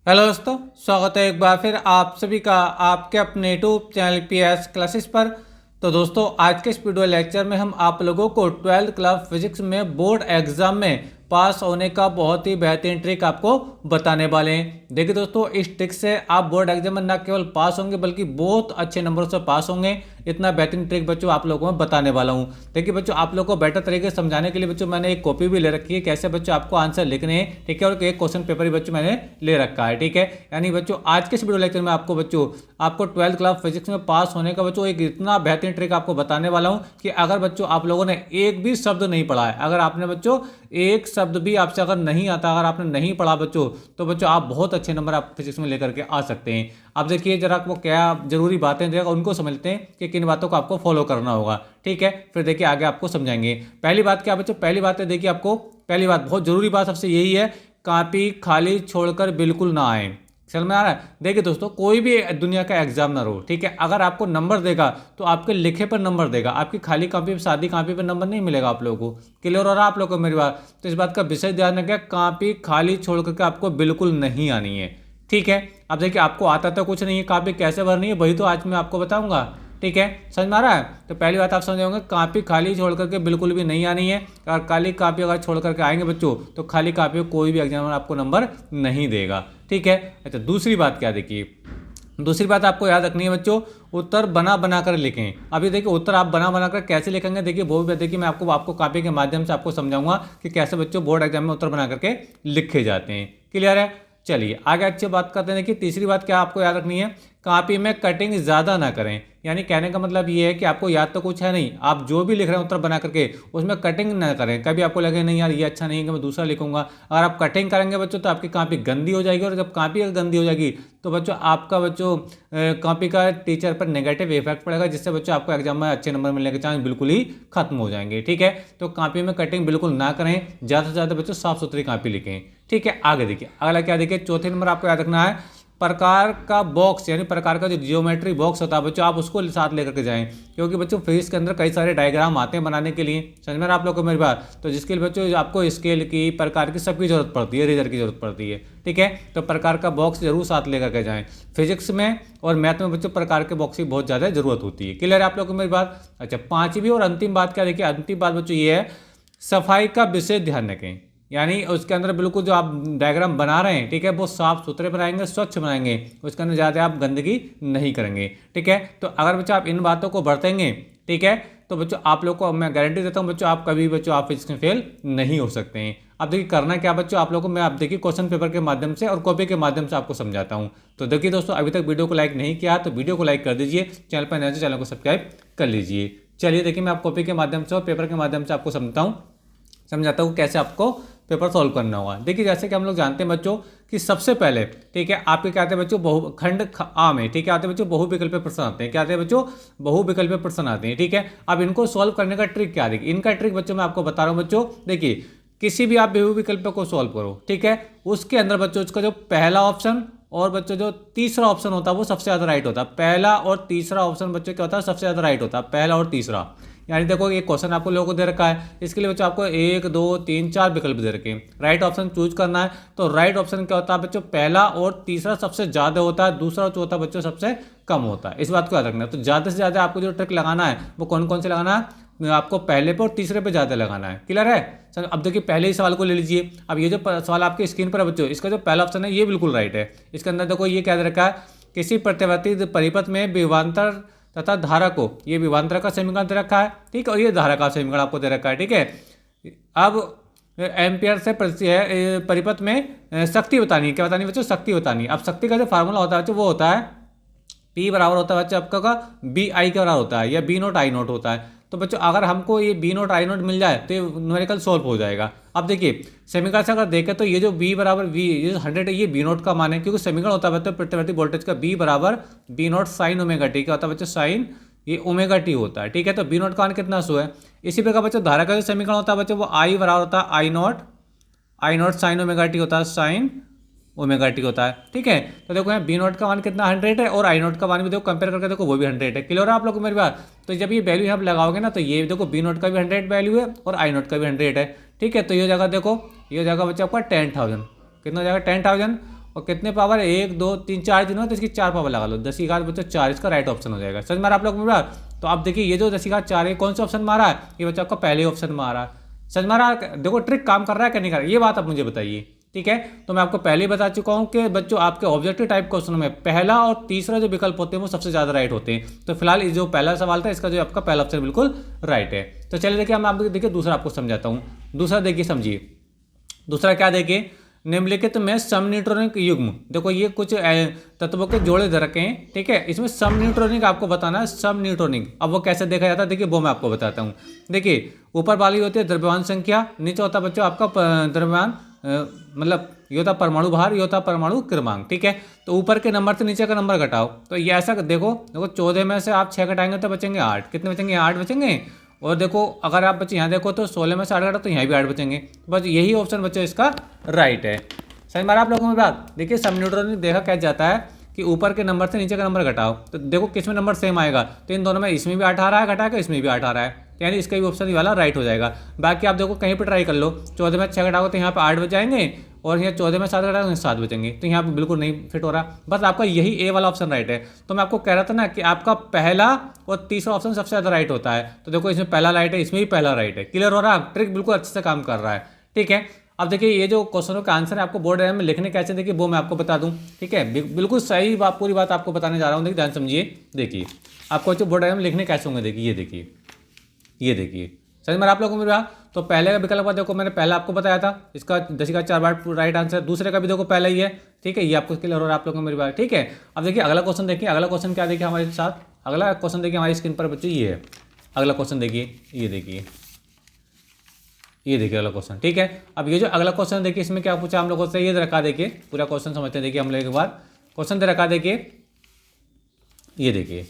Hello दोस्तों, स्वागत है एक बार फिर आप सभी का आपके अपने यूट्यूब चैनल पीएस क्लासेस पर। तो दोस्तों, आज के इस वीडियो लेक्चर में हम आप लोगों को 12th क्लास फिजिक्स में बोर्ड एग्जाम में पास होने का बहुत ही बेहतरीन ट्रिक आपको बताने वाले हैं। देखिए दोस्तों, इस ट्रिक से आप बोर्ड एग्जाम में न केवल पास होंगे बल्कि बहुत अच्छे नंबरों से पास होंगे। इतना बेहतरीन ट्रिक बच्चों आप लोगों को मैं बताने वाला हूं। देखिए बच्चों, आप लोगों को बेटर तरीके से समझाने के लिए बच्चों मैंने एक कॉपी भी ले रखी है, कैसे बच्चों आपको आंसर लिखने हैं, ठीक है। और एक क्वेश्चन पेपर भी बच्चों मैंने ले रखा है, ठीक है। यानी बच्चों आज के इस वीडियो लेक्चर में आपको 12th क्लास फिजिक्स में पास होने का बच्चों एक इतना बेहतरीन ट्रिक आपको बताने वाला हूं कि अगर बच्चों आप लोगों ने एक भी शब्द नहीं पढ़ा है, अगर आपने बच्चों एक शब्द भी आपसे अगर नहीं आता, अगर आपने नहीं पढ़ा बच्चों, तो बच्चों आप बहुत अच्छे नंबर आप फिजिक्स में लेकर के आ सकते हैं। अब देखिए जरा वो क्या जरूरी बातें देगा उनको समझते हैं कि किन बातों को आपको फॉलो करना होगा, ठीक है। फिर देखिए आगे आपको समझाएंगे। पहली बात क्या बच्चों, पहली बात है देखिए, आपको पहली बात बहुत जरूरी बात सबसे यही है, कॉपी खाली छोड़कर बिल्कुल ना आए। समझ में आ रहा है? देखिए दोस्तों, कोई भी दुनिया का एग्जामिनर हो, ठीक है, अगर आपको नंबर देगा तो आपके लिखे पर नंबर देगा, आपकी खाली कॉपी पर सादी कॉपी पर नंबर नहीं मिलेगा आप लोगों को। क्लियर हो रहा है आप लोगों को मेरी बात? तो इस बात का विशेष ध्यान रखें, कॉपी खाली छोड़ करके आपको बिल्कुल नहीं आनी है, ठीक है। अब देखिए आपको आता तो कुछ नहीं है, कॉपी कैसे भरनी है वही तो आज मैं आपको बताऊंगा, ठीक है। समझ में आ रहा है? तो पहली बात आप समझ होंगे, कॉपी खाली छोड़ करके बिल्कुल भी नहीं आनी है। और खाली कॉपी अगर छोड़ करके आएंगे बच्चों तो खाली कॉपी को कोई भी एग्जामिनर आपको नंबर नहीं देगा, ठीक है। अच्छा, दूसरी बात क्या, देखिए दूसरी बात आपको याद रखनी है बच्चों, उत्तर बना बना कर लिखें। अभी देखिए उत्तर आप बना बना कर कैसे लिखेंगे, देखिए वो भी देखिए मैं आपको कॉपी के माध्यम से आपको समझाऊंगा कि कैसे बच्चों बोर्ड एग्जाम में उत्तर बना करके लिखे जाते हैं। क्लियर है? चलिए आगे अच्छी बात करते हैं। देखिए तीसरी बात क्या आपको याद रखनी है, कॉपी में कटिंग ज़्यादा ना करें। यानी कहने का मतलब ये है कि आपको याद तो कुछ है नहीं, आप जो भी लिख रहे हैं उत्तर बना करके उसमें कटिंग ना करें। कभी आपको लगे नहीं यार ये अच्छा नहीं है कि मैं दूसरा लिखूंगा, अगर आप कटिंग करेंगे बच्चों तो आपकी कॉपी गंदी हो जाएगी, और जब कॉपी अगर गंदी हो जाएगी तो बच्चों आपका कॉपी का टीचर पर नेगेटिव इफेक्ट पड़ेगा, जिससे बच्चों आपको एग्जाम में अच्छे नंबर मिलने के चांस बिल्कुल ही खत्म हो जाएंगे, ठीक है। तो कॉपी में कटिंग बिल्कुल ना करें, ज़्यादा से ज़्यादा बच्चों साफ सुथरी कॉपी लिखें, ठीक है। आगे देखिए अगला क्या, देखिए चौथे नंबर आपको याद रखना है, प्रकार का बॉक्स, यानी प्रकार का जो जियोमेट्री बॉक्स होता है बच्चों आप उसको साथ लेकर के जाएं, क्योंकि बच्चों फिजिक्स के अंदर कई सारे डायग्राम आते हैं बनाने के लिए। समझ में आप लोग को मेरी बात? तो जिसके लिए बच्चों आपको स्केल की, प्रकार की, सबकी जरूरत पड़ती है, रेजर की जरूरत पड़ती है, ठीक है। तो प्रकार का बॉक्स जरूर साथ लेकर के जाएं। फिजिक्स में और मैथ में बच्चों प्रकार के बॉक्स की बहुत ज़्यादा जरूरत होती है। क्लियर है आप लोग को मेरी बात? अच्छा, पांचवी और अंतिम बात क्या, देखिए अंतिम बात बच्चों ये है, सफाई का विशेष ध्यान रखें। यानी उसके अंदर बिल्कुल जो आप डायग्राम बना रहे हैं, ठीक है, वो साफ सुथरे बनाएंगे, स्वच्छ बनाएंगे, उसके अंदर ज़्यादा आप गंदगी नहीं करेंगे, ठीक है। तो अगर बच्चों आप इन बातों को बरतेंगे, ठीक है, तो बच्चों आप लोग को मैं गारंटी देता हूँ बच्चों, आप कभी बच्चों आप फिजिक्स में फेल नहीं हो सकते हैं। अब देखिए करना क्या बच्चों, आप लोगों को मैं आप देखिए क्वेश्चन पेपर के माध्यम से और कॉपी के माध्यम से आपको समझाता हूँ। तो देखिए दोस्तों, अभी तक वीडियो को लाइक नहीं किया तो वीडियो को लाइक कर दीजिए, चैनल पर नए तो चैनल को सब्सक्राइब कर लीजिए। चलिए देखिए मैं आप कॉपी के माध्यम से और पेपर के माध्यम से आपको समझाता हूँ कैसे आपको पेपर सॉल्व करना होगा। देखिए जैसे कि हम लोग जानते हैं बच्चों कि सबसे पहले, ठीक है, आपके क्या आते हैं बच्चों, बहुखंड आ में, ठीक है, आते हैं बच्चों बहुविकल्पीय प्रश्न आते हैं। क्या आते हैं बच्चों? बहुविकल्पीय प्रश्न आते हैं, ठीक है। अब इनको सॉल्व करने का ट्रिक क्या, देखिए इनका ट्रिक बच्चों मैं आपको बता रहा हूँ बच्चों। देखिए किसी भी आप बहुविकल्प को सॉल्व करो, ठीक है, उसके अंदर बच्चों उसका जो पहला ऑप्शन और बच्चों जो तीसरा ऑप्शन होता है वो सबसे ज़्यादा राइट होता है। पहला और तीसरा ऑप्शन बच्चों क्या होता है, सबसे ज़्यादा राइट होता है, पहला और तीसरा। यानी देखो ये क्वेश्चन आपको लोगों को दे रखा है, इसके लिए बच्चों आपको 1 2 3 4 विकल्प दे रखे हैं, राइट ऑप्शन चूज करना है। तो राइट ऑप्शन क्या होता है बच्चों, पहला और तीसरा सबसे ज़्यादा होता है, दूसरा और चौथा बच्चों सबसे कम होता है। इस बात को याद रखना है। तो ज़्यादा से ज़्यादा आपको जो ट्रिक लगाना है वो कौन कौन से लगाना है, आपको पहले पे और तीसरे पे ज़्यादा लगाना है। क्लियर है? चलो अब देखिए पहले ही सवाल को ले लीजिए। अब ये जो सवाल आपके स्क्रीन पर है बच्चों, इसका जो पहला ऑप्शन है ये बिल्कुल राइट है। इसके अंदर देखो ये क्या दे रखा है, किसी प्रतिवर्ती परिपथ में विभवांतर तथा धारा को, ये विभवांतर का समीकरण दे रखा है, ठीक है, और ये धारा का समीकरण आपको दे रखा है, ठीक है। अब एम्पियर से परिपथ में शक्ति बतानी है, क्या बतानी है बच्चों, शक्ति बतानी है। अब शक्ति का जो फार्मूला होता है बच्चों वो होता है P बराबर होता है बच्चों आपका का बी आई के बराबर होता है, या बी नोट आई नोट होता है। तो बच्चों अगर हमको ये बी नोट आई नोट मिल जाए तो ये न्यूमेरिकल सॉल्व हो जाएगा। अब देखिए समीकरण से अगर देखें तो ये जो बी बराबर वी, ये 100 है, ये बी नोट का मान है, क्योंकि समीकरण होता है बच्चों प्रतिवर्ती वोल्टेज का बी बराबर B naught sine omega t, क्या होता है बच्चों, साइन ये ओमेगा टी होता है, ठीक है। तो बी नोट का मान कितना 100 है। इसी प्रकार बच्चों धारा का जो समीकरण होता है बच्चों वो आई बराबर होता है आई नोट साइन ओमेगा टी होता है, साइन ओमेगा टी होता है, ठीक है। तो देखो यहाँ बी नोट का मान कितना 100 है, और आई नोट का मान भी देखो कंपेयर करके देखो वो भी 100 है। क्लियर है आप लोग को मेरी बात? तो जब ये वैल्यू यहाँ लगाओगे ना तो ये देखो बी नोट का भी 100 वैल्यू है और आई नोट का भी 100 है, ठीक है। तो ये जगह देखो, ये जगह बच्चा आपका 10,000, कितना हो जाएगा 10,000, और कितने पावर 1 2 3 4 दिन हो तो इसकी 4 पावर लगा लो, 10 की घात बच्चों 4 इसका राइट ऑप्शन हो जाएगा। समझ मारा आप लोग मेरी बात। तो आप देखिए ये जो 10 की घात 4 है कौन सा ऑप्शन मारा है, ये बच्चा आपका पहले ऑप्शन मारा है। समझ मारा। देखो ट्रिक काम कर रहा है कि नहीं कर रहा है ये बात आप मुझे बताइए, ठीक है। तो मैं आपको पहले ही बता चुका हूं कि बच्चों आपके ऑब्जेक्टिव टाइप क्वेश्चनों में पहला और तीसरा जो विकल्प होते हैं वो सबसे ज्यादा राइट होते हैं। तो फिलहाल ये जो पहला सवाल था इसका जो आपका पहला ऑप्शन बिल्कुल राइट है। तो चलिए देखिए मैं आपको देखिए दूसरा आपको समझाता हूँ। दूसरा देखिए समझिए, दूसरा क्या देखिए, निम्नलिखित में समन्यूट्रॉनिक युग्म, देखो ये कुछ तत्वों के जोड़े दे रखे हैं, ठीक है। इसमें समन्यूट्रॉनिक आपको बताना है, समन्यूट्रॉनिक। अब वो कैसे देखा जाता है देखिए वो मैं आपको बताता हूँ। देखिए ऊपर वाली होती है द्रव्यमान संख्या, नीचे होता है बच्चों आपका द्रव्यमान मतलब ये होता परमाणु भार, ये होता परमाणु क्रमांक, ठीक है। तो ऊपर के नंबर से नीचे का नंबर घटाओ, तो ये ऐसा देखो 14 में से आप 6 घटाएंगे तो बचेंगे 8, कितने बचेंगे 8 बचेंगे। और देखो अगर आप बच्चे यहाँ देखो तो 16 में से 8 घटाओ तो यहाँ भी 8 बचेंगे। बस यही ऑप्शन बच्चों इसका राइट है। समझ मारा आप लोगों में बात। देखिए समन्यूट्रॉनिक देखा क्या जाता है कि ऊपर के नंबर से नीचे का नंबर घटाओ, तो देखो किस में नंबर सेम आएगा, तो इन दोनों में इसमें भी 8 आ रहा है घटा के, इसमें भी 8 आ रहा है, यानी इसका भी ऑप्शन वाला राइट हो जाएगा। बाकी आप देखो कहीं पर ट्राई कर लो, 14 में 6 घटाओगे तो यहाँ पे 8 बच जाएंगे, और यहाँ 14 में 7 घटाओगे 7 बचेंगे, तो यहाँ पे बिल्कुल नहीं फिट हो रहा। बस आपका यही ए वाला ऑप्शन राइट है। तो मैं आपको कह रहा था ना कि आपका पहला और तीसरा ऑप्शन सबसे ज़्यादा राइट होता है। तो देखो इसमें पहला राइट है, इसमें भी पहला राइट है। क्लियर हो रहा है, ट्रिक बिल्कुल अच्छे से काम कर रहा है, ठीक है। अब देखिए ये जो क्वेश्चनों का आंसर है आपको बोर्ड एग्जाम में लिखने कैसे देखिए वो मैं आपको बता दूं, ठीक है। बिल्कुल सही बात पूरी बात आपको बताने जा रहा हूँ, देखिए ध्यान समझिए। देखिए आपको जो बोर्ड एग्जाम में लिखने कैसे होंगे देखिए, ये देखिए समझ में आप लोगों को मेरा। तो पहले का विकल्प देखो मैंने पहले आपको बताया था, इसका 10 का 4 बार राइट आंसर। दूसरे का भी देखो पहला ही है, ठीक है। ये आपको क्लियर हो रहा है आप लोगों को मेरी बात, ठीक है। अब देखिए अगला क्वेश्चन देखिए, अगला क्वेश्चन क्या देखिए हमारे साथ, अगला क्वेश्चन देखिए हमारी स्क्रीन पर बच्चों ये है। अगला क्वेश्चन देखिए, ये देखिए अगला क्वेश्चन, ठीक है। अब ये जो अगला क्वेश्चन देखिए इसमें क्या पूछा हम लोगों से, ये रखा देखिए पूरा क्वेश्चन समझते हैं। देखिए हम लोग एक बार क्वेश्चन दे रखा देखिए, ये देखिए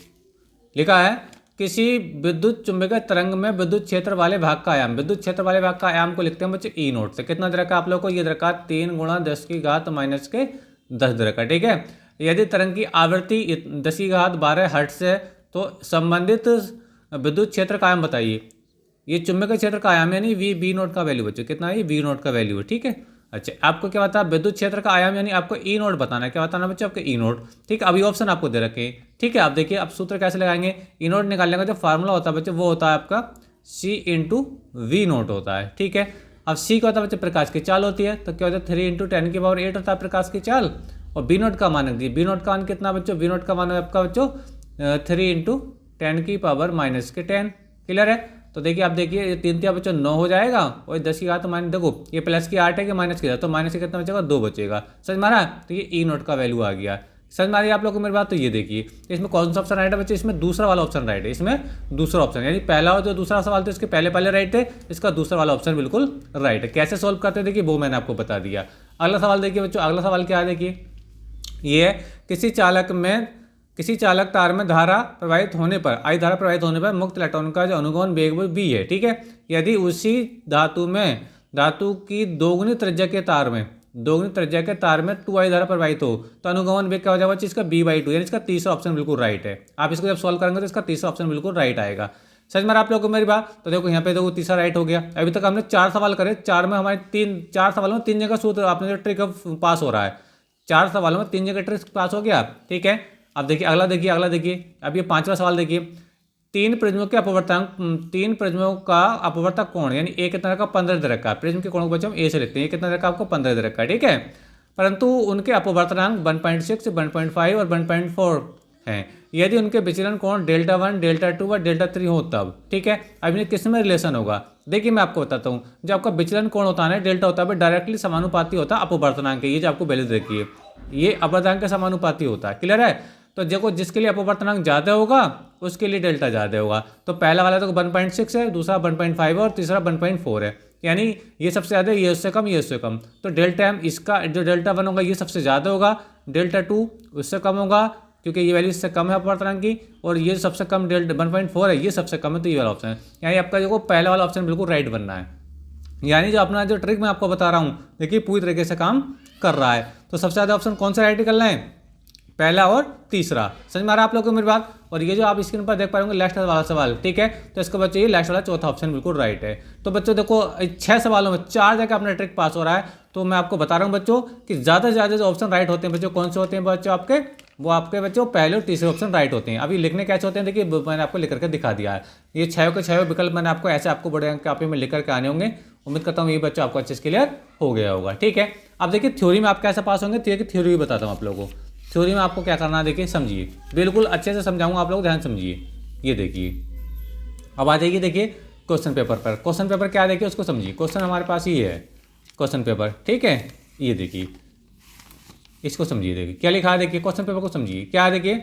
लिखा है किसी विद्युत चुंबकीय तरंग में विद्युत क्षेत्र वाले भाग का आयाम, विद्युत क्षेत्र वाले भाग का आयाम को लिखते हैं बच्चे ई नोट से। कितना दे रखा आप लोग को, ये दे रखा 3 × 10 की घात -10 दे रखा, ठीक है। यदि तरंग की आवृत्ति 10 की घात 12 हर्ट्ज है तो संबंधित विद्युत क्षेत्र का आयाम बताइए। ये चुंबकीय क्षेत्र का आयाम यानी वी नोट का वैल्यू बच्चों कितना है, वी नोट का वैल्यू है, ठीक है। अच्छा आपको क्या बता, विद्युत क्षेत्र का आयाम यानी आपको ई नोट बताना है। क्या बताना बच्चों, आपको ई नोट, ठीक है। अभी ऑप्शन आपको दे रखे हैं, ठीक है। आप देखिए अब सूत्र कैसे लगाएंगे, ई नोट निकालने का जो फार्मूला होता है बच्चों वो होता है आपका C × V नोट होता है, ठीक है। अब C क्या होता है बच्चों, प्रकाश की चाल होती है, तो क्या होता है 3 × 10⁸ होता है प्रकाश की चाल। और बी नोट का मान रख बी नोट का मान कितना बच्चों, बी नोट का मान है आपका बच्चों 3 × 10⁻⁻10। क्लियर है। तो देखिए आप देखिए ये 3 3 बच्चों 9 हो जाएगा, और 10 की घात तो माइनस, देखो ये प्लस की 8 है कि माइनस की, तो माइनस से कितना बचेगा 2 बचेगा। समझ मारा, तो ये ई नोट का वैल्यू आ गया। समझ मारिए आप लोगों को मेरी बात। तो ये देखिए इसमें कौन सा ऑप्शन राइट है बच्चे, इसमें दूसरा वाला ऑप्शन राइट है। इसमें दूसरा ऑप्शन यानी पहला और जो दूसरा सवाल था इसके पहले राइट है, इसका दूसरा वाला ऑप्शन बिल्कुल राइट है। कैसे सोल्व करते हैं देखिए वो मैंने आपको बता दिया। अगला सवाल देखिए बच्चों, अगला सवाल क्या है देखिए, ये है किसी चालक तार में धारा प्रवाहित होने पर, आई धारा प्रवाहित होने पर मुक्त इलेक्ट्रॉन का जो अनुगमन वेग v है, ठीक है। यदि उसी धातु की दोगुनी त्रिज्या के तार में 2i धारा प्रवाहित हो तो अनुगमन वेग क्या हो जाएगा, इसका b/2, यानी इसका तीसरा ऑप्शन बिल्कुल राइट है। आप इसको जब सॉल्व करेंगे तो इसका तीसरा ऑप्शन बिल्कुल राइट आएगा। समझ में आप लोगों को मेरी बात। तो देखो यहाँ पे देखो तीसरा राइट हो गया। अभी तक हमने 4 सवाल करे, 4 में हमारे 4 सवालों में 3 जगह सूत्र आपने जो ट्रिक पास हो रहा है, 4 सवालों में 3 जगह ट्रिक पास हो गया, ठीक है। अब देखिए अगला देखिए अब ये 5वां सवाल देखिए, 3 प्रिज्मों का अपवर्तक कोण यानी ए कितना रखा 15 दे रखा है। प्रिज्म के कोण को बच्चे हम ए से लिखते हैं, कितना रखा आपको 15 दे रखा है, ठीक है। परंतु उनके अपवर्तनांक 1.6, 1.5 और 1.4 हैं। यदि उनके विचलन कोण Δ1, Δ2 व Δ3 हो तब, ठीक है। अब इन्हें किस में रिलेशन होगा, देखिए मैं आपको बताता हूँ। जो आपका विचलन कोण होता है ना डेल्टा होता है डायरेक्टली समानुपाती होता है अपवर्तनांक के, ये जो आपको वैल्यू देखिए ये अपवर्तनांक के समानुपाती होता है। क्लियर है। तो देखो जिसके लिए अपवर्तनांक ज़्यादा होगा उसके लिए डेल्टा ज़्यादा होगा। तो पहला वाला तो 1.6 है, दूसरा 1.5 और तीसरा 1.4 है, यानी ये सबसे ज़्यादा, ये उससे कम, ये उससे कम। तो Δm इसका जो Δ1 होगा ये सबसे ज़्यादा होगा, Δ2 उससे कम होगा क्योंकि ये वैल्यू इससे कम है अपवर्तनांक की, और ये सबसे कम 1.4 है, ये सबसे कम है, तो ये वाला ऑप्शन है। यानी आपका देखो पहला वाला ऑप्शन बिल्कुल राइट बनना है। यानी जो अपना जो ट्रिक मैं आपको बता रहा हूँ देखिए पूरी तरीके से काम कर रहा है। तो सबसे ज़्यादा ऑप्शन कौन सा राइट निकलना है, पहला और तीसरा। समझ में आ रहा है आप लोगों को मेरी बात। और ये जो आप स्क्रीन पर देख पा रहे होंगे लास्ट वाला सवाल, ठीक है। तो इसके बच्चे ये लास्ट वाला चौथा ऑप्शन बिल्कुल राइट है। तो बच्चों देखो 6 सवालों में 4 जगह अपना ट्रिक पास हो रहा है। तो मैं आपको बता रहा हूँ बच्चों कि ज़्यादा से ज़्यादा जो ऑप्शन राइट होते हैं बच्चों कौन से होते हैं बच्चों आपके, वो आपके बच्चों पहले और तीसरे ऑप्शन राइट होते हैं। अभी लिखने कैसे होते हैं देखिए, मैंने आपको लिख करके दिखा दिया है। ये 6 के 6 विकल्प मैंने आपको ऐसे आपको बड़े अंक कॉपी में लिख करके आने होंगे। उम्मीद करता हूँ ये बच्चों आपको अच्छे से क्लियर हो गया होगा। ठीक है, अब देखिए थ्योरी में आप कैसे पास होंगे, थ्योरी भी बताता हूँ आप लोगों को। थ्योरी में आपको क्या करना है देखिए, समझिए, बिल्कुल अच्छे से समझाऊंगा आप लोग, ध्यान समझिए। ये देखिए अब आ जाइए देखिए क्वेश्चन पेपर पर। क्वेश्चन पेपर क्या देखिए उसको समझिए। क्वेश्चन हमारे पास ये है क्वेश्चन पेपर, ठीक है। ये देखिए इसको समझिए, देखिए क्या लिखा है, देखिए क्वेश्चन पेपर को समझिए। क्या देखिए,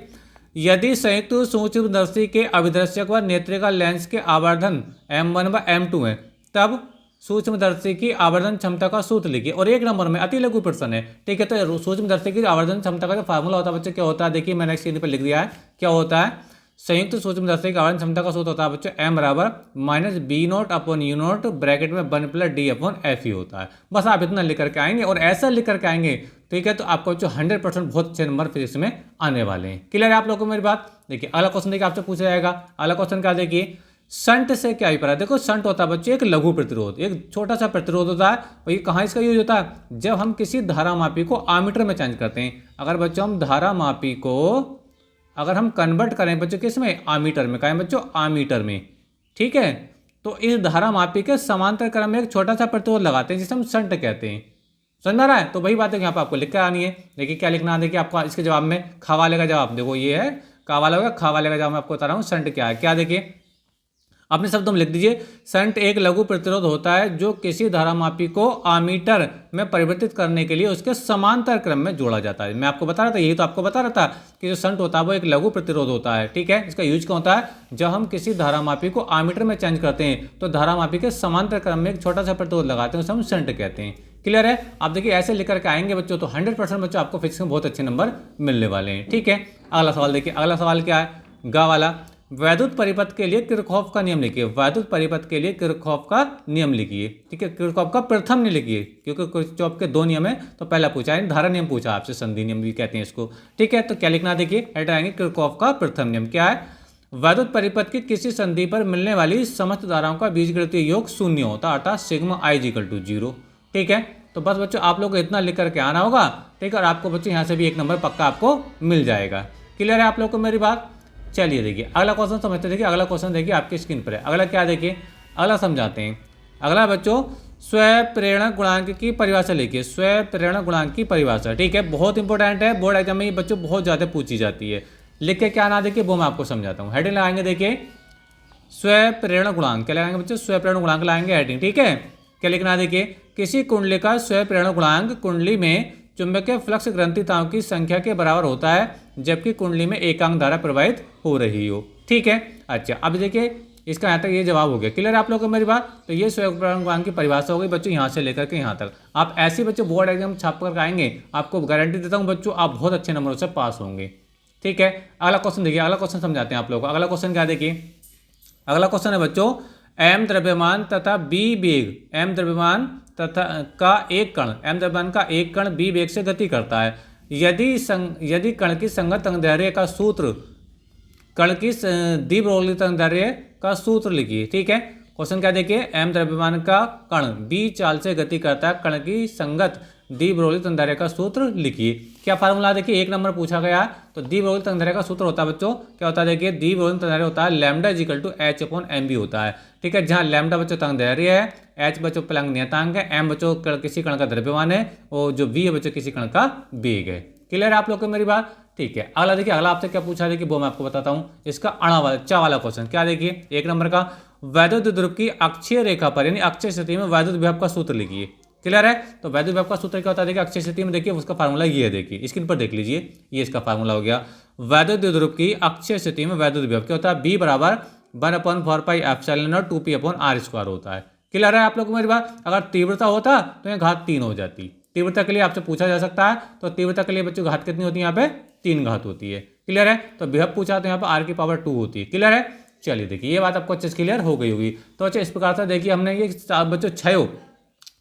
यदि संयुक्त सूक्ष्मदर्शी के अभिदर्शक व नेत्रिका लेंस के आवर्धन m1 व m2 है, तब सूक्ष्मदर्शी की आवर्धन क्षमता का सूत्र लिखिए। और 1 नंबर में अति लघु प्रश्न है, ठीक है। तो सूक्ष्मदर्शी की आवर्धन क्षमता का जो फार्मूला होता है बच्चों क्या होता है, देखिए मैंने स्क्रीन पर लिख दिया है। क्या होता है, संयुक्त सूक्ष्मदर्शी की आवर्धन क्षमता का सूत्र होता है बच्चों m बराबर -b0/u0 ब्रैकेट में 1+d/f होता है। बस आप इतना लिख करके आएंगे और ऐसा लिख करके आएंगे, ठीक है, तो आपको जो 100% बहुत अच्छे नंबर फिजिक्स में आने वाले हैं। क्लियर है आप लोगों को मेरी बात। देखिए अगला क्वेश्चन देखिए आपसे पूछा जाएगा। अगला क्वेश्चन क्या देखिए, शंट से क्या अभिप्राय। देखो शंट होता है बच्चों एक लघु प्रतिरोध, एक छोटा सा प्रतिरोध होता है। और ये कहाँ इसका यूज होता है, जब हम किसी धारामापी को आमीटर में चेंज करते हैं। अगर बच्चों हम धारामापी को अगर हम कन्वर्ट करें बच्चों किस में, आमीटर में, कहें बच्चों आमीटर में, ठीक है, तो इस धारामापी के समांतर क्रम में एक छोटा सा प्रतिरोध लगाते हैं जिसे हम शंट कहते हैं। समझ में आ रहा है। तो वही बात है यहाँ पर आपको लिख कर आनी है। देखिए क्या लिखना है, देखिए आपका इसके जवाब में खा वाले का जवाब, देखो ये है का वाला होगा, खा वाले का जवाब मैं आपको बता रहा हूँ शंट क्या है। क्या देखिए अपने शब्दों में लिख दीजिए, शंट एक लघु प्रतिरोध होता है जो किसी धारामापी को आमीटर में परिवर्तित करने के लिए उसके समांतर क्रम में जोड़ा जाता है। मैं आपको बता रहा था, यही तो आपको बता रहा था कि जो शंट होता है वो एक लघु प्रतिरोध होता है, ठीक है। इसका यूज क्या होता है, जब हम किसी धारामापी को आमीटर में चेंज करते हैं तो धारामापी के समांतर क्रम में एक छोटा सा प्रतिरोध लगाते हैं, उसे हम शंट कहते हैं। क्लियर है। आप देखिए ऐसे लिख करके आएंगे बच्चों तो 100% बच्चों आपको फिजिक्स में बहुत अच्छे नंबर मिलने वाले हैं, ठीक है। अगला सवाल देखिए, अगला सवाल क्या है, गा वाला, वैद्युत परिपथ के लिए किरचॉफ का नियम लिखिए। वैद्युत परिपथ के लिए किरचॉफ का नियम लिखिए, ठीक है। किरचॉफ का प्रथम नियम लिखिए, क्योंकि किरचॉफ के 2 नियम है, तो पहला पूछा है धारा नियम पूछा आपसे, संधि नियम भी कहते हैं इसको, ठीक है। तो क्या लिखना देखिए, हेड आएंगे किरचॉफ का प्रथम नियम क्या है, वैद्युत परिपथ की किसी संधि पर मिलने वाली समस्त धाराओं का बीजगणितीय योग 0 होता है, अर्थात सिग्मा i = 0, ठीक है। तो बस बच्चों आप लोग को इतना लिख करके आना होगा, ठीक है। और आपको बच्चों यहाँ से भी 1 नंबर पक्का आपको मिल जाएगा। क्लियर है आप लोग को मेरी बात। चलिए देखिए अगला क्वेश्चन समझते, देखिए अगला क्वेश्चन देखिए आपकी स्क्रीन पर है। अगला क्या देखिए, अगला समझाते हैं। अगला बच्चों स्वप्रेरणा गुणांक की परिभाषा लिखिए। स्वप्रेरणा गुणांक की परिभाषा, ठीक है, बहुत इंपॉर्टेंट है, बोर्ड एग्जाम में ये बच्चों बहुत ज़्यादा पूछी जाती है। लिख के क्या ना देखिए वो मैं आपको समझाता हूँ। हेडिंग लगाएंगे देखिए स्वप्रेरणा गुणांक, क्या लगाएंगे बच्चों, स्वप्रेरणा गुणांक लाएंगे हेडिंग, ठीक है। क्या लिखना देखिए, किसी कुंडली का स्वप्रेरणा गुणांक कुंडली में चुंबकीय फ्लक्स ग्रंथिताओं की संख्या के बराबर होता है जबकि कुंडली में एकांक धारा प्रवाहित हो रही हो, ठीक है। अच्छा अब देखिए इसका यहाँ तक ये जवाब हो गया। क्लियर आप लोगों को मेरी बात। तो ये स्वप्रेरणा गुणांक की परिभाषा हो गई बच्चों, यहाँ से लेकर के यहाँ तक। आप ऐसे बच्चों बोर्ड एग्जाम छाप कर आएंगे, आपको गारंटी देता हूँ बच्चों आप बहुत अच्छे नंबरों से पास होंगे, ठीक है। अगला क्वेश्चन देखिए, अगला क्वेश्चन समझाते हैं आप लोगों को। अगला क्वेश्चन क्या देखिए, अगला क्वेश्चन है बच्चों m द्रव्यमान तथा b वेग, m द्रव्यमान तथा का एक कण, m द्रव्यमान का एक कण b वेग से गति करता है। यदि कण की संगत तंगदैर्घ्य का सूत्र, कण की द्विध्रुवीय तंगदैर्घ्य का सूत्र लिखिए, ठीक है। क्वेश्चन क्या देखिए, m द्रव्यमान का कण b चाल से गति करता है, कण की संगत द्विध्रुवीय तंगदैर्घ्य का सूत्र लिखिए। क्या फार्मूला देखिए 1 नंबर पूछा गया है, तो द्विध्रुवीय तंगदैर्घ्य का सूत्र होता है बच्चों, क्या होता है देखिए, द्विध्रुवीय तंगदैर्घ्य होता है लैम्डा = h/mv होता है, ठीक है। जहाँ लैम्डा बच्चों तंगदैर्घ्य है, h बच्चों प्लंग नियतांक है, m बच्चों किसी कण का द्रव्यमान है, और जो v है बच्चों किसी कण का वेग है। क्लियर है आप लोग को मेरी बात, ठीक है। अगला देखिए, अगला आपसे क्या पूछा देखिए वो मैं आपको बताता हूँ। इसका चा वाला क्वेश्चन क्या देखिए, 1 नंबर का, वैद्युत ध्रुव की अक्षीय रेखा पर यानी अक्षीय स्थिति में वैद्युत विभव का सूत्र लिखिए। क्लियर है। तो वैद्युत विभव का सूत्र क्या होता है देखिए, अक्षीय स्थिति में देखिए उसका फार्मूला ये है, देखिए स्क्रीन पर देख लीजिए, ये इसका फार्मूला हो गया। वैद्युत ध्रुव की अक्षीय स्थिति में वैद्युत विभव क्या होता है, b = 1/4πε0 2p/r² होता है। क्लियर है आप लोग को मेरी बात। अगर तीव्रता होता तो यहाँ घात 3 हो जाती। तीव्रता के लिए आपसे पूछा जा सकता है, तो तीव्रता के लिए बच्चों घात कितनी होती है, यहाँ पे 3 घात होती है। क्लियर है। तो विभव पूछा तो यहाँ पे r⁻² होती है। क्लियर है। चलिए देखिए ये बात आपको अच्छे से क्लियर हो गई होगी। तो अच्छा इस प्रकार से देखिए हमने ये बच्चों 6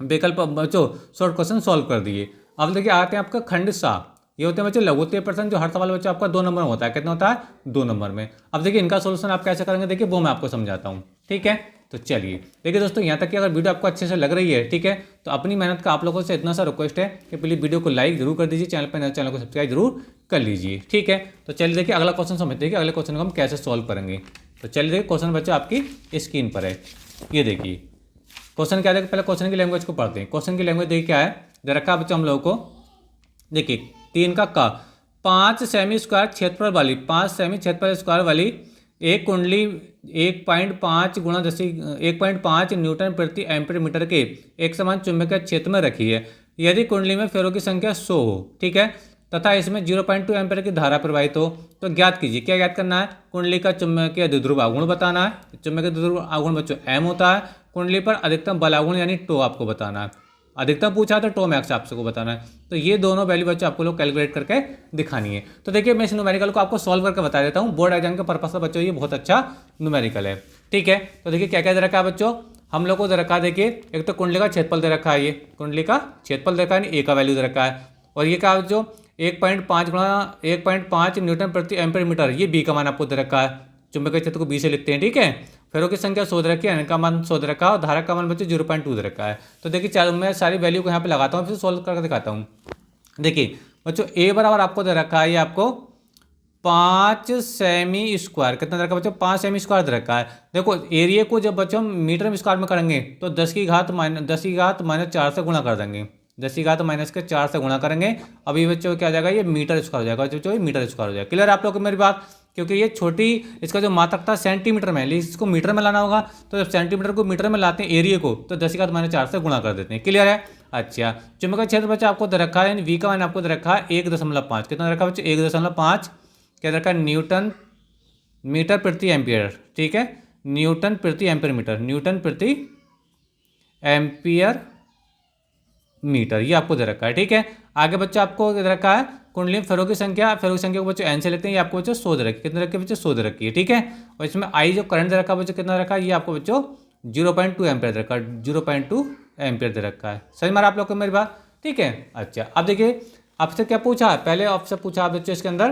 विकल्प बच्चों शॉर्ट क्वेश्चन सॉल्व कर दिए। अब देखिए आते हैं आपका खंड सा, ये होते हैं बच्चों लघुत्तरीय प्रश्न, जो हर सवाल बच्चों आपका 2 नंबर में होता है। कितना होता है, 2 नंबर में। अब देखिए इनका सोल्यूशन आप कैसे करेंगे देखिए वो मैं आपको समझाता हूँ, ठीक है। तो चलिए देखिए दोस्तों, यहाँ तक कि अगर वीडियो आपको अच्छे से लग रही है, ठीक है, तो अपनी मेहनत का आप लोगों से इतना सा रिक्वेस्ट है कि प्लीज़ वीडियो को लाइक जरूर कर दीजिए, चैनल पर नए चैनल को सब्सक्राइब जरूर कर लीजिए, ठीक है। तो चलिए देखिए अगला क्वेश्चन समझते हैं कि अगले क्वेश्चन को हम कैसे सॉल्व करेंगे। तो चलिए देखिए क्वेश्चन बच्चों आपकी स्क्रीन पर है, ये देखिए क्वेश्चन क्या है। पहले क्वेश्चन की लैंग्वेज को पढ़ते हैं। क्वेश्चन की लैंग्वेज देखिए क्या है, दे रखा बच्चों हम लोगों को, देखिए 3 का 5 सेमी स्क्वायर क्षेत्रफल वाली, 5 सेमी क्षेत्रफल स्क्वायर वाली एक कुंडली 1.5 गुणा 1.5 न्यूटन प्रति एम्पीयर मीटर के एक समान चुंबकीय क्षेत्र में रखी है। यदि कुंडली में फेरों की संख्या 100 हो, ठीक है, तथा इसमें 0.2 एम्पीयर की धारा प्रवाहित हो, तो ज्ञात कीजिए। क्या ज्ञात करना है? कुंडली का चुंबकीय द्विध्रुव आघूर्ण बताना है। चुंबकीय द्विध्रुव आघूर्ण बच्चों m होता है। कुंडली पर अधिकतम बल आघूर्ण यानी टो आपको बताना है। अधिकतम पूछा तो टो मैक्स आपसे को बताना है। तो ये दोनों वैल्यू बच्चों आपको लोग कैलकुलेट करके दिखानी है। तो देखिए मैं इस न्यूमेरिकल को आपको सॉल्व करके बता देता हूँ। बोर्ड एग्जाम के पर्पस से बच्चों ये बहुत अच्छा न्यूमेरिकल है, ठीक है। तो देखिए क्या क्या दे रखा है बच्चों, हम लोग को दे रखा है, देखिए एक तो कुंडली का क्षेत्रफल दे रखा है, ये कुंडली का क्षेत्रफल दे रखा है, ए का वैल्यू दे रखा है, और ये क्या बच्चों 1.5 गुणा 1.5 न्यूटन प्रति एम्पीयर मीटर, ये बी का मान आपको दे रखा है। चुंबकीय क्षेत्र को बी से लिखते हैं, ठीक है। फेरों की संख्या 100 दे रखी है, एन का मान 100 दे रखा है, और धारा का मान बच्चों 0.2 दे रखा है। तो देखिए चार मैं सारी वैल्यू को यहाँ पे लगाता हूँ, फिर सोल्व करके दिखाता हूँ। देखिए बच्चों ए बराबर आपको दे रखा है, ये आपको 5 सेमी स्क्वायर, कितना दे रखा है बच्चों 5 सेमी स्क्वायर दे रखा है। देखो एरिया को जब बच्चों मीटर में स्क्वायर में करेंगे तो 10 की घात -4 से गुणा कर देंगे, 10 की घात -4 से गुणा करेंगे। अभी बच्चों क्या आ जाएगा, ये मीटर स्क्वायर हो जाएगा बच्चों, ये मीटर स्क्वायर हो जाएगा। क्लियर है आप लोग को मेरी बात? क्योंकि ये छोटी इसका जो मात्रक था सेंटीमीटर में, इसको मीटर में लाना होगा, तो जब सेंटीमीटर को मीटर में लाते हैं एरिया को, तो 10 की घात -4 से गुणा कर देते हैं। क्लियर है? अच्छा, चुंबकीय क्षेत्र बच्चा आपको दे रखा है, वी का मान आपको दे रखा है 1.5, कितना दे रखा है बच्चों 1.5, क्या दे रखा है न्यूटन मीटर प्रति एम्पियर, ठीक है, न्यूटन प्रति एम्पियर मीटर, न्यूटन प्रति एम्पियर मीटर, ये आपको दे रखा है, ठीक है। आगे बच्चा आपको दे रखा है कुंडली में फेरों की संख्या, फेरों की संख्या को बच्चों एन से लिखते हैं, ये आपको बच्चों 100 दे रखी है, कितने रखे बच्चों 100 दे रखी है, ठीक है। और इसमें आई जो करंट दे रखा है बच्चों कितना रखा है, ये आपको बच्चों 0.2 एम्पियर दे रखा है, 0.2 एम्पियर दे रखा है। समझ मारा आप लोग को मेरी बात? ठीक है। अच्छा अब देखिए आपसे क्या पूछा है, पहले आपसे पूछा आप बच्चों इसके अंदर,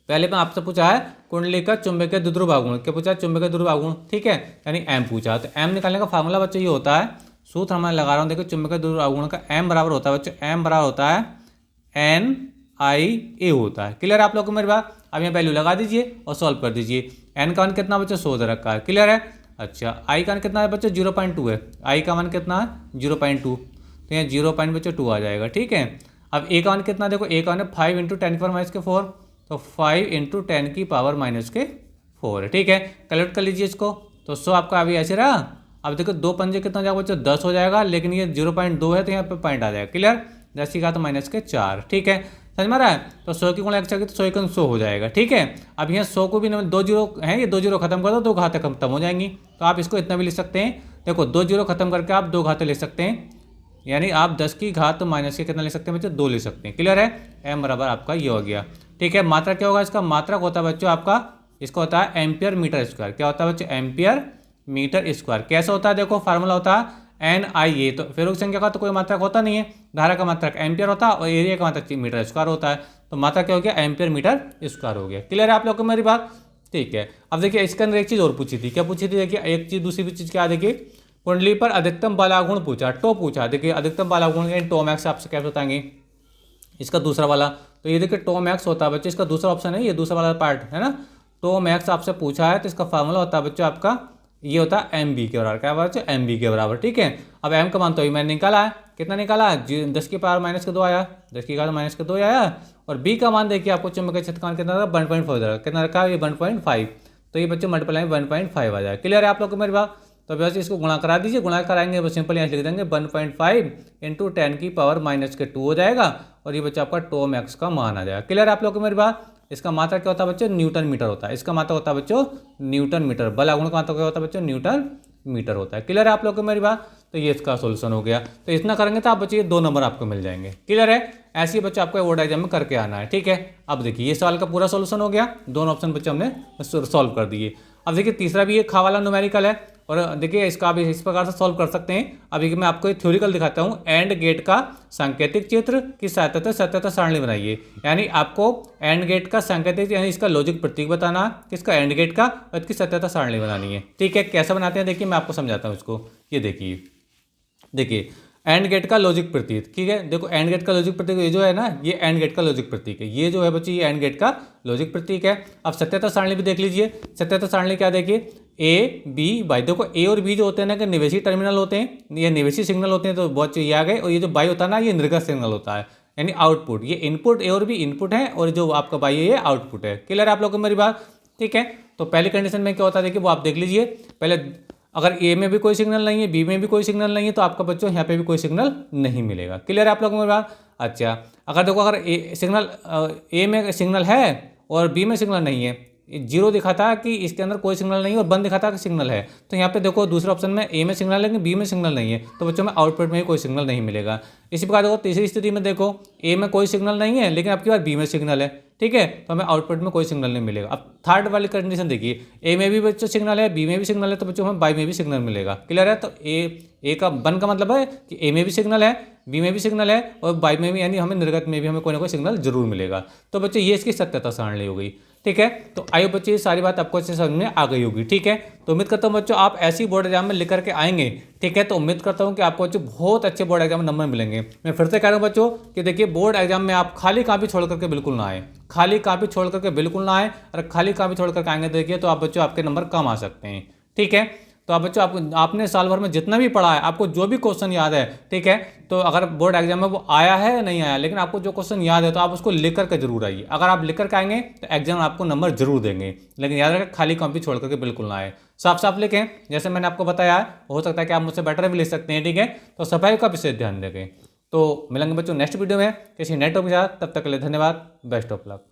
पहले में आपसे पूछा है कुंडली का चुंबकीय द्विध्रुव आघूर्ण, क्या पूछा है चुंबकीय द्विध्रुव आघूर्ण, ठीक है, यानी एम पूछा। तो एम निकालने का फार्मूला बच्चों ये होता है, सूत्र मैं लगा रहा हूँ, देखो चुंबकीय द्विध्रुव आघूर्ण का एम बराबर होता है बच्चों, एम बराबर होता है एन आई ए होता है। क्लियर है आप लोग को मेरी बात? अब यहाँ वैल्यू लगा दीजिए और सॉल्व कर दीजिए। एन का मान कितना बच्चों 100 दे रखा है, क्लियर है। अच्छा आई का मान कितना है बच्चों 0.2 है, आई का मान कितना है 0.2, तो यहाँ 0.2 आ जाएगा, ठीक है। अब ए का मान कितना, देखो ए का मान 5 × 10⁻⁴, तो 5 × 10⁻⁴ है, ठीक है। कैलकुलेट कर लीजिए इसको, तो 100 आपका अभी ऐसे रहा। अब देखो 2 पंजे कितना हो जाएगा बच्चों 10 हो जाएगा, लेकिन ये 0.2 है तो यहाँ पे पॉइंट आ जाएगा, क्लियर। 10 की घात -4, ठीक है, समझ में आ रहा है। तो 100 की गुणा 1 तो 100 × 100 हो जाएगा, ठीक है। अब यहाँ 100 को भी 2 जीरो हैं, ये 2 जीरो खत्म कर दो, 2 घातें खत्म हो जाएंगी, तो आप इसको इतना भी लिख सकते हैं। देखो 2 जीरो खत्म करके आप 2 घातें लिख सकते हैं, यानी आप 10 की घात माइनस के कितना लिख सकते हैं बच्चों 2 लिख सकते हैं, क्लियर है। एम बराबर आपका ये हो गया, ठीक है। मात्रा क्या होगा इसका, मात्रक होता है बच्चों आपका, इसका होता है एम्पियर मीटर स्क्वायर। क्या होता है बच्चों एम्पियर मीटर स्क्वायर। कैसे होता है, देखो फार्मूला होता है एन आई ए, तो फेरों की संख्या का तो कोई मात्रक होता नहीं है, धारा का मात्रक एम्पियर होता है और एरिया का मात्रक मीटर स्क्वायर होता है, तो मात्रा क्या हो गया एम्पियर मीटर स्क्वायर हो गया। क्लियर है आप लोग को मेरी बात? ठीक है। अब देखिए इसके अंदर एक चीज़ और पूछी थी, क्या पूछी थी, देखिए एक चीज़, दूसरी भी चीज़ क्या, देखिए कुंडली पर अधिकतम बल आघूर्ण पूछा, टो पूछा। देखिए अधिकतम बल आघूर्ण टो मैक्स आपसे क्या बताएंगे, इसका दूसरा वाला, तो ये देखिए टो मैक्स होता है बच्चों, इसका दूसरा ऑप्शन है, ये दूसरा वाला पार्ट है ना, टो मैक्स आपसे पूछा है, तो इसका फार्मूला होता है बच्चों आपका, ये होता है एम बी के बराबर। क्या बच्चों एम बी के बराबर, ठीक है। अब एम का मान तो मैंने निकाला है, कितना निकाला है 10 की पावर -2 आया, 10 की घात -2 आया। और बी का मान देखिए आपको चुंबकीय क्षेत्र का मान कितना रखा 1.5 कितना रखा है, ये 1.5, तो ये बच्चों मल्टीप्लाई 1.5 आ जाए। क्लियर है आप लोग को मेरी बात? तो वैसे इसको गुणा करा दीजिए, गुणा कराएंगे बस सिंपल यहाँ लिख देंगे 1.5 × 10⁻⁻2 हो जाएगा, और ये बच्चा आपका टो मैक्स का मान आ जाएगा। क्लियर है आप लोग को मेरी बात? इसका मात्रा क्या होता है बच्चों न्यूटन मीटर होता है, इसका मात्रा होता है बच्चों न्यूटन मीटर, बल आघूर्ण का मात्रा क्या होता है बच्चों न्यूटन मीटर होता है। क्लियर है आप लोग को मेरी बात? तो ये इसका सोल्यूशन हो गया। तो इतना करेंगे तो आप बच्चे 2 नंबर आपको मिल जाएंगे। क्लियर है? ऐसे ही बच्चा आपको बोर्ड एग्जाम में करके आना है, ठीक है। अब देखिए ये सवाल का पूरा सोल्यूशन हो गया, दोनों ऑप्शन बच्चे हमने सॉल्व कर दिए। अब देखिए तीसरा भी एक खा वाला न्यूमेरिकल है, और देखिए इसका आप इस प्रकार से सॉल्व कर सकते हैं। अभी मैं आपको एक थ्योरिकल दिखाता हूँ। एंड गेट का सांकेतिक चित्र की सहायता से सत्यता सारणी बनाइए। यानी आपको एंड गेट का सांकेतिक यानी इसका लॉजिक प्रतीक बताना, किसका, एंड गेट का, और इसकी सत्यता सारणी बनानी है। ठीक है, कैसे बनाते हैं देखिए मैं आपको समझाता हूँ इसको। ये देखिए एंड गेट का लॉजिक प्रतीक, ठीक है। देखो एंड गेट का लॉजिक प्रतीक ये जो है ना, ये एंड गेट का लॉजिक प्रतीक है। ये जो है बच्चे ये एंड गेट का लॉजिक प्रतीक है। अब सत्यता सारणी भी देख लीजिए। सत्यता सारणी क्या, देखिए ए बी बाई। देखो ए और बी जो होते हैं ना कि निवेशी टर्मिनल होते हैं, ये निवेशी सिग्नल होते हैं, तो बहुत ये आ गए। और ये जो बाई होता है ना, ये निर्गत सिग्नल होता है, यानी आउटपुट। ये इनपुट ए और बी इनपुट है, और जो आपका बाई है ये आउटपुट है। क्लियर है आप लोगों को मेरी बात? ठीक है, तो पहली कंडीशन में क्या होता है देखिए वो आप देख लीजिए। पहले अगर ए में भी कोई सिग्नल नहीं है, बी में भी कोई सिग्नल नहीं है, तो आपका बच्चों यहाँ पे भी कोई सिग्नल नहीं मिलेगा। क्लियर है आप लोगों को मेरी बात? अच्छा, अगर देखो अगर ए में सिग्नल है और बी में सिग्नल नहीं है, जीरो दिखाता है कि इसके अंदर कोई सिग्नल नहीं है और वन दिखाता है कि सिग्नल है, तो यहाँ पे देखो दूसरे ऑप्शन में ए में सिग्नल है लेकिन बी में सिग्नल नहीं है, तो बच्चों में आउटपुट में ही कोई सिग्नल नहीं मिलेगा। इसी प्रकार देखो तीसरी स्थिति में देखो ए में कोई सिग्नल नहीं है लेकिन आपकी बार बी में सिग्नल है, ठीक है, तो हमें आउटपुट में कोई सिग्नल नहीं मिलेगा। अब थर्ड वाली कंडीशन देखिए, ए में भी बच्चों सिग्नल है, बी में भी सिग्नल है, तो बच्चों हमें बाई में भी सिग्नल मिलेगा। क्लियर है? तो ए का वन का मतलब है कि ए में भी सिग्नल है, बी में भी सिग्नल है, और बाई में भी यानी हमें निर्गत में भी हमें कोई ना कोई सिग्नल जरूर मिलेगा। तो बच्चों ये इसकी सत्यता सारणी हो गई। ठीक है, तो आइए बच्चों ये सारी बात आपको अच्छे समझ में आ गई होगी। ठीक है, तो उम्मीद करता हूँ बच्चों आप ऐसी बोर्ड एग्जाम में लिख करके आएंगे। ठीक है, तो उम्मीद करता हूँ कि आपको बच्चों बहुत अच्छे बोर्ड एग्जाम में नंबर मिलेंगे। मैं फिर से कह रहा हूँ बच्चों कि देखिए बोर्ड एग्जाम में आप खाली कॉपी छोड़ करके बिल्कुल ना आए, खाली कॉपी छोड़ करके बिल्कुल ना आए। और खाली कॉपी छोड़ करके आएंगे देखिए तो आप बच्चों आपके नंबर कम आ सकते हैं। ठीक है, तो आप बच्चों आपने साल भर में जितना भी पढ़ा है, आपको जो भी क्वेश्चन याद है, ठीक है, तो अगर बोर्ड एग्जाम में वो आया है या नहीं आया, लेकिन आपको जो क्वेश्चन याद है तो आप उसको लिख करके जरूर आइए। अगर आप लिख करके आएंगे तो एग्जाम आपको नंबर जरूर देंगे, लेकिन याद रखें खाली कॉपी छोड़ करके बिल्कुल ना आए। साफ साफ लिखें, जैसे मैंने आपको बताया है, हो सकता है कि आप मुझसे बेटर भी लिख सकते हैं। ठीक है, तो सफाई का विशेष ध्यान रखें। तो मिलेंगे बच्चों नेक्स्ट वीडियो में किसी नए टॉपिक के साथ, तब तक के लिए धन्यवाद, बेस्ट ऑफ लक।